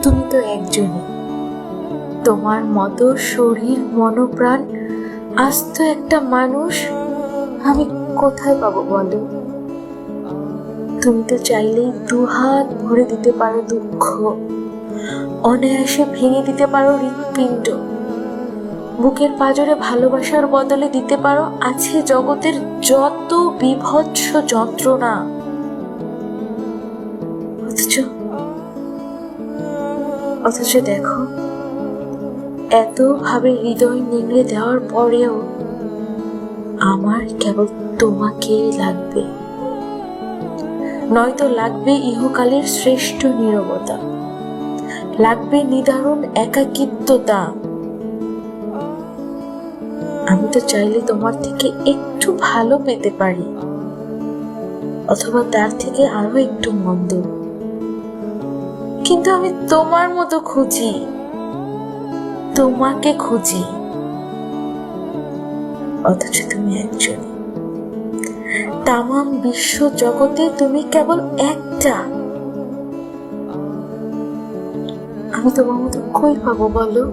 তুমি তো একজনই, তোমার মতো শরীর মনোপ্রাণ আস্ত একটা মানুষ আমি কোথায় পাবো বলো? তুমি তো চাইলেই দুহাত ভরে দিতে পারো দুঃখ, অনায়াসে ভেঙে দিতে পারো হৃৎপিণ্ড, বুকের পাঁজরে ভালোবাসার বদলে দিতে পারো আছে জগতের যত বিভৎস যন্ত্রণা। অথচ দেখো, এত ভাবে হৃদয় নিংড়ে দেওয়ার পরেও আমার কেবল তোমাকেই লাগবে, নয়তো লাগবে ইহকালের শ্রেষ্ঠ নীরবতা, লাগবে নিদারুণ একাকিত্বতা। আমি তো চাইলে তোমার থেকে একটু ভালো পেতে পারি, অথবা তার থেকে আরো একটু মন্দ, কিন্তু আমি তোমার মতো খুঁজি, তোমাকে খুঁজি। অথচ তুমি একজন, তামাম বিশ্ব জগতে তুমি কেবল একটা। আমি তোমার মতো কই পাবো বলো?